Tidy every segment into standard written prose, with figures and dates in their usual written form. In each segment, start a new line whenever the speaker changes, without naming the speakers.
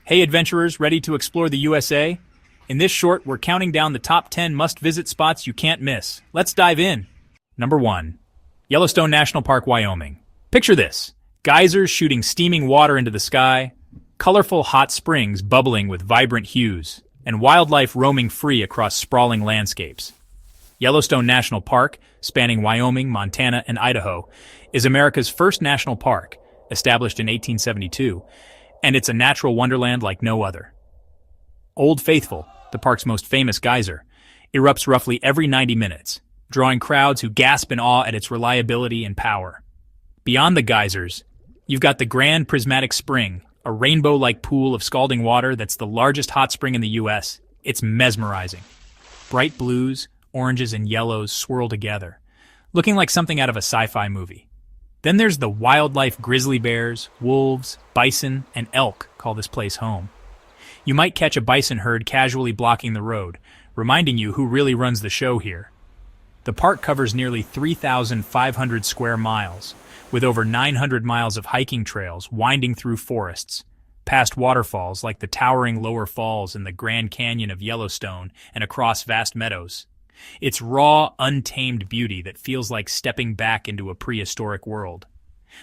Hey adventurers, ready to explore the USA? In this short, we're counting down the top 10 must-visit spots you can't miss. Let's dive in. Number 1. Yellowstone National Park, Wyoming. Picture this. Geysers shooting steaming water into the sky, colorful hot springs bubbling with vibrant hues, and wildlife roaming free across sprawling landscapes. Yellowstone National Park, spanning Wyoming, Montana, and Idaho, is America's first national park, established in 1872, and it's a natural wonderland like no other. Old Faithful, the park's most famous geyser, erupts roughly every 90 minutes, drawing crowds who gasp in awe at its reliability and power. Beyond the geysers, you've got the Grand Prismatic Spring, a rainbow-like pool of scalding water that's the largest hot spring in the U.S. It's mesmerizing. Bright blues, oranges, and yellows swirl together, looking like something out of a sci-fi movie. Then there's the wildlife grizzly bears, wolves, bison, and elk call this place home. You might catch a bison herd casually blocking the road, reminding you who really runs the show here. The park covers nearly 3,500 square miles, with over 900 miles of hiking trails winding through forests, past waterfalls like the towering Lower Falls in the Grand Canyon of Yellowstone and across vast meadows. It's raw, untamed beauty that feels like stepping back into a prehistoric world.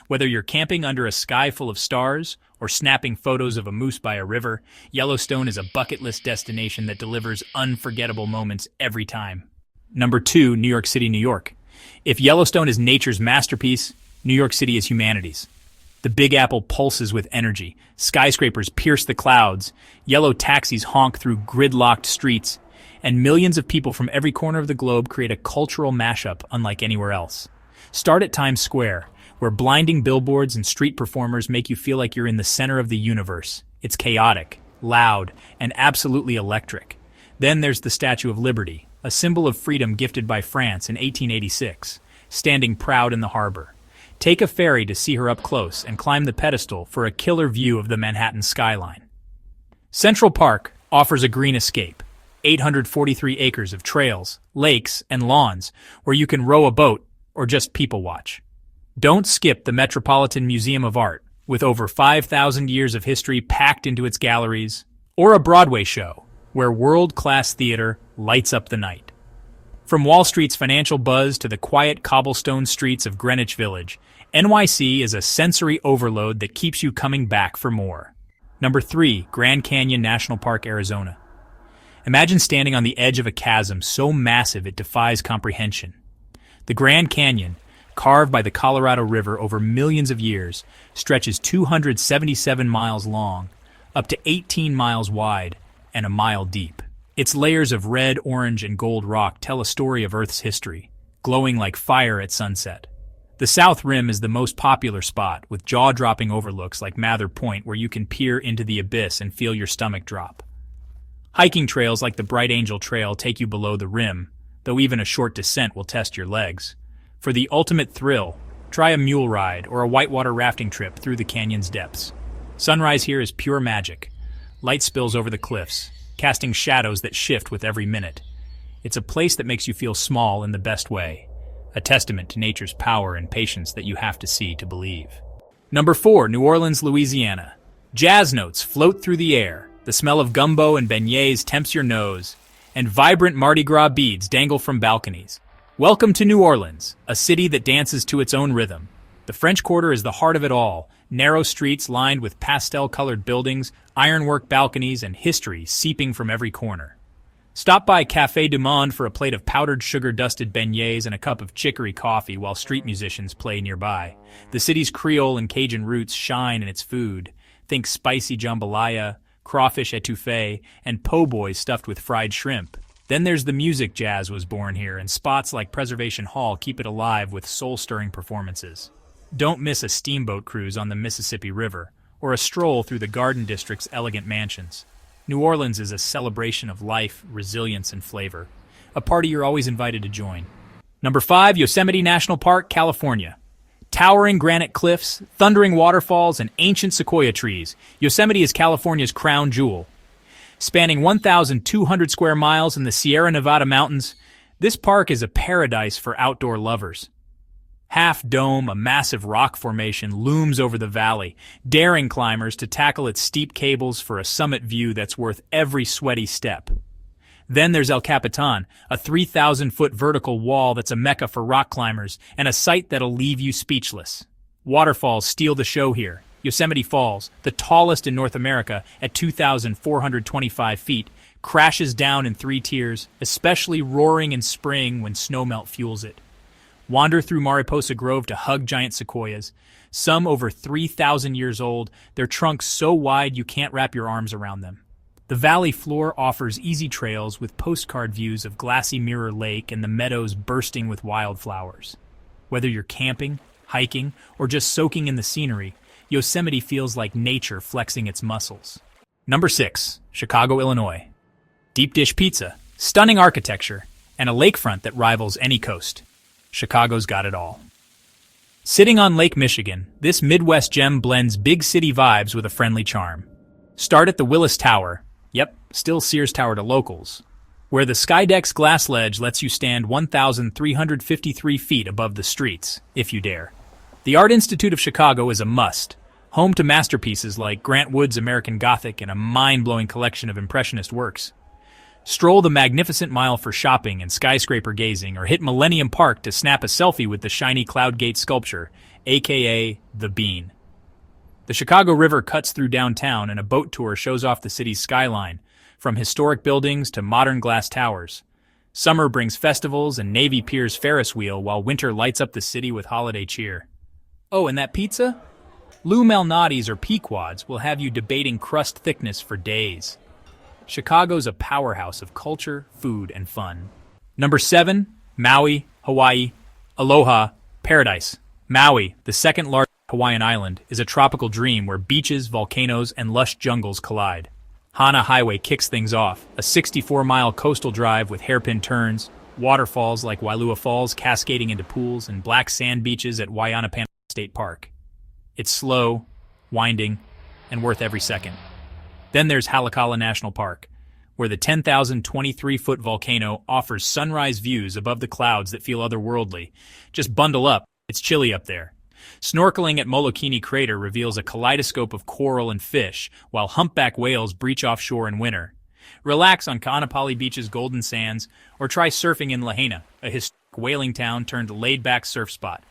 Whether you're camping under a sky full of stars or snapping photos of a moose by a river, Yellowstone is a bucket list destination that delivers unforgettable moments every time. Number 2, New York City, New York. If Yellowstone is nature's masterpiece, New York City is humanity's. The Big Apple pulses with energy, skyscrapers pierce the clouds, yellow taxis honk through gridlocked streets, and millions of people from every corner of the globe create a cultural mashup unlike anywhere else. Start at Times Square, where blinding billboards and street performers make you feel like you're in the center of the universe. It's chaotic, loud, and absolutely electric. Then there's the Statue of Liberty, a symbol of freedom gifted by France in 1886, standing proud in the harbor. Take a ferry to see her up close and climb the pedestal for a killer view of the Manhattan skyline. Central Park offers a green escape, 843 acres of trails, lakes, and lawns where you can row a boat or just people watch. Don't skip the Metropolitan Museum of Art, with over 5,000 years of history packed into its galleries, or a Broadway show, where world-class theater lights up the night. From Wall Street's financial buzz to the quiet cobblestone streets of Greenwich Village, NYC is a sensory overload that keeps you coming back for more. Number 3, Grand Canyon National Park, Arizona. Imagine standing on the edge of a chasm so massive it defies comprehension. The Grand Canyon, carved by the Colorado River over millions of years, stretches 277 miles long, up to 18 miles wide, and a mile deep. Its layers of red, orange, and gold rock tell a story of Earth's history, glowing like fire at sunset. The South Rim is the most popular spot, with jaw-dropping overlooks like Mather Point where you can peer into the abyss and feel your stomach drop. Hiking trails like the Bright Angel Trail take you below the rim, though even a short descent will test your legs. For the ultimate thrill, try a mule ride or a whitewater rafting trip through the canyon's depths. Sunrise here is pure magic. Light spills over the cliffs, casting shadows that shift with every minute. It's a place that makes you feel small in the best way, a testament to nature's power and patience that you have to see to believe. Number 4, New Orleans, Louisiana. Jazz notes float through the air, the smell of gumbo and beignets tempts your nose, and vibrant Mardi Gras beads dangle from balconies. Welcome to New Orleans, a city that dances to its own rhythm. The French Quarter is the heart of it all, narrow streets lined with pastel-colored buildings, ironwork balconies, and history seeping from every corner. Stop by Café du Monde for a plate of powdered sugar-dusted beignets and a cup of chicory coffee while street musicians play nearby. The city's Creole and Cajun roots shine in its food. Think spicy jambalaya, crawfish etouffee, and po' boys stuffed with fried shrimp. Then there's the music. Jazz was born here, and spots like Preservation Hall keep it alive with soul-stirring performances. Don't miss a steamboat cruise on the Mississippi River, or a stroll through the Garden District's elegant mansions. New Orleans is a celebration of life, resilience, and flavor, a party you're always invited to join. Number 5, Yosemite National Park, California. Towering granite cliffs, thundering waterfalls, and ancient sequoia trees, Yosemite is California's crown jewel. Spanning 1,200 square miles in the Sierra Nevada mountains, this park is a paradise for outdoor lovers. Half Dome, a massive rock formation, looms over the valley, daring climbers to tackle its steep cables for a summit view that's worth every sweaty step. Then there's El Capitan, a 3,000-foot vertical wall that's a mecca for rock climbers and a sight that'll leave you speechless. Waterfalls steal the show here. Yosemite Falls, the tallest in North America at 2,425 feet, crashes down in 3 tiers, especially roaring in spring when snowmelt fuels it. Wander through Mariposa Grove to hug giant sequoias, some over 3,000 years old, their trunks so wide you can't wrap your arms around them. The valley floor offers easy trails with postcard views of glassy Mirror Lake and the meadows bursting with wildflowers. Whether you're camping, hiking, or just soaking in the scenery, Yosemite feels like nature flexing its muscles. Number 6, Chicago, Illinois. Deep dish pizza, stunning architecture, and a lakefront that rivals any coast. Chicago's got it all. Sitting on Lake Michigan, this Midwest gem blends big city vibes with a friendly charm. Start at the Willis Tower, yep, still Sears Tower to locals, where the Skydeck's glass ledge lets you stand 1,353 feet above the streets, if you dare. The Art Institute of Chicago is a must, home to masterpieces like Grant Wood's American Gothic and a mind-blowing collection of Impressionist works. Stroll the Magnificent Mile for shopping and skyscraper gazing, or hit Millennium Park to snap a selfie with the shiny Cloudgate sculpture, aka the Bean. The Chicago River cuts through downtown, and a boat tour shows off the city's skyline, from historic buildings to modern glass towers. Summer brings festivals and Navy Pier's Ferris wheel, while winter lights up the city with holiday cheer. Oh, and that pizza? Lou Malnati's or Pequod's will have you debating crust thickness for days. Chicago's a powerhouse of culture, food, and fun. Number 7, Maui, Hawaii. Aloha, paradise. Maui, the second largest Hawaiian island, is a tropical dream where beaches, volcanoes, and lush jungles collide. Hana Highway kicks things off, a 64-mile coastal drive with hairpin turns, waterfalls like Wailua Falls cascading into pools, and black sand beaches at Waianapan State Park. It's slow, winding, and worth every second. Then there's Haleakala National Park, where the 10,023-foot volcano offers sunrise views above the clouds that feel otherworldly. Just bundle up, it's chilly up there. Snorkeling at Molokini Crater reveals a kaleidoscope of coral and fish, while humpback whales breach offshore in winter. Relax on Kaanapali Beach's golden sands, or try surfing in Lahaina, a historic whaling town turned laid-back surf spot.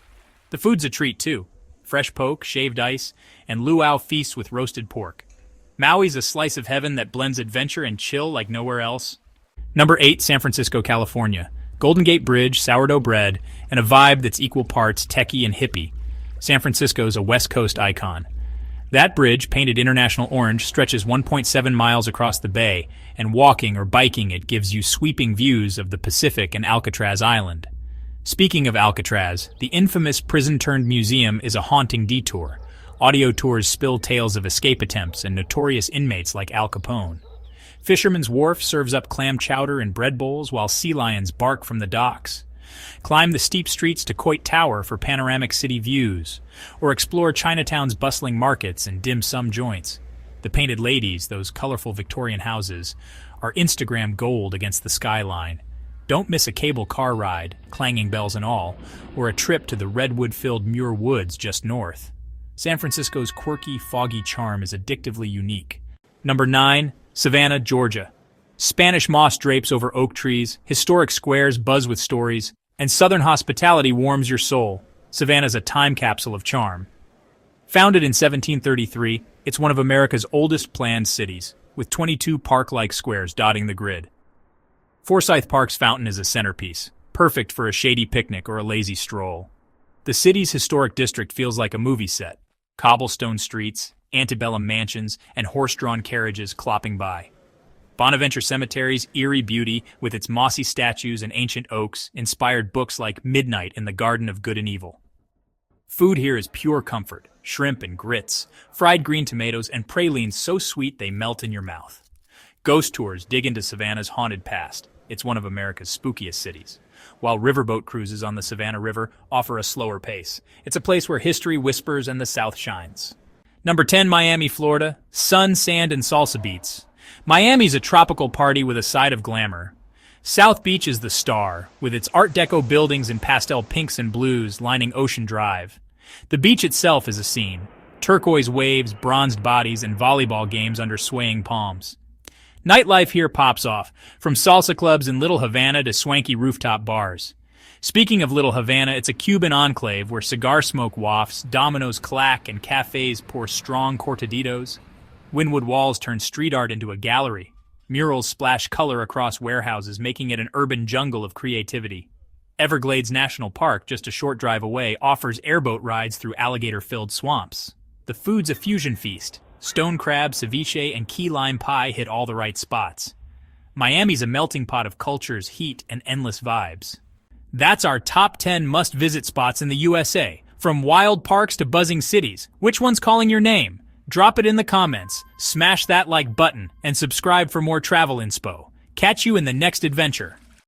The food's a treat, too. Fresh poke, shaved ice, and luau feasts with roasted pork. Maui's a slice of heaven that blends adventure and chill like nowhere else. Number 8, San Francisco, California. Golden Gate Bridge, sourdough bread, and a vibe that's equal parts techie and hippie. San Francisco's a West Coast icon. That bridge, painted international orange, stretches 1.7 miles across the bay, and walking or biking it gives you sweeping views of the Pacific and Alcatraz Island. Speaking of Alcatraz, the infamous prison-turned-museum is a haunting detour. Audio tours spill tales of escape attempts and notorious inmates like Al Capone. Fisherman's Wharf serves up clam chowder in bread bowls while sea lions bark from the docks. Climb the steep streets to Coit Tower for panoramic city views, or explore Chinatown's bustling markets and dim sum joints. The Painted Ladies, those colorful Victorian houses, are Instagram gold against the skyline. Don't miss a cable car ride, clanging bells and all, or a trip to the redwood-filled Muir Woods just north. San Francisco's quirky, foggy charm is addictively unique. Number 9, Savannah, Georgia. Spanish moss drapes over oak trees, historic squares buzz with stories, and southern hospitality warms your soul. Savannah's a time capsule of charm. Founded in 1733, it's one of America's oldest planned cities, with 22 park-like squares dotting the grid. Forsyth Park's fountain is a centerpiece, perfect for a shady picnic or a lazy stroll. The city's historic district feels like a movie set. Cobblestone streets, antebellum mansions, and horse-drawn carriages clopping by. Bonaventure Cemetery's eerie beauty, with its mossy statues and ancient oaks, inspired books like Midnight in the Garden of Good and Evil. Food here is pure comfort, shrimp and grits, fried green tomatoes, and pralines so sweet they melt in your mouth. Ghost tours dig into Savannah's haunted past. It's one of America's spookiest cities. While riverboat cruises on the Savannah River offer a slower pace. It's a place where history whispers and the South shines. Number 10, Miami, Florida. Sun, sand, and salsa beats. Miami's a tropical party with a side of glamour. South Beach is the star, with its Art Deco buildings in pastel pinks and blues lining Ocean Drive. The beach itself is a scene. Turquoise waves, bronzed bodies, and volleyball games under swaying palms. Nightlife here pops off, from salsa clubs in Little Havana to swanky rooftop bars. Speaking of Little Havana, it's a Cuban enclave where cigar smoke wafts, dominoes clack, and cafes pour strong cortaditos. Wynwood walls turn street art into a gallery. Murals splash color across warehouses, making it an urban jungle of creativity. Everglades National Park, just a short drive away, offers airboat rides through alligator-filled swamps. The food's a fusion feast. Stone crab, ceviche, and key lime pie hit all the right spots. Miami's a melting pot of cultures, heat, and endless vibes. That's our top 10 must-visit spots in the USA. From wild parks to buzzing cities, which one's calling your name? Drop it in the comments, smash that like button, and subscribe for more travel inspo. Catch you in the next adventure.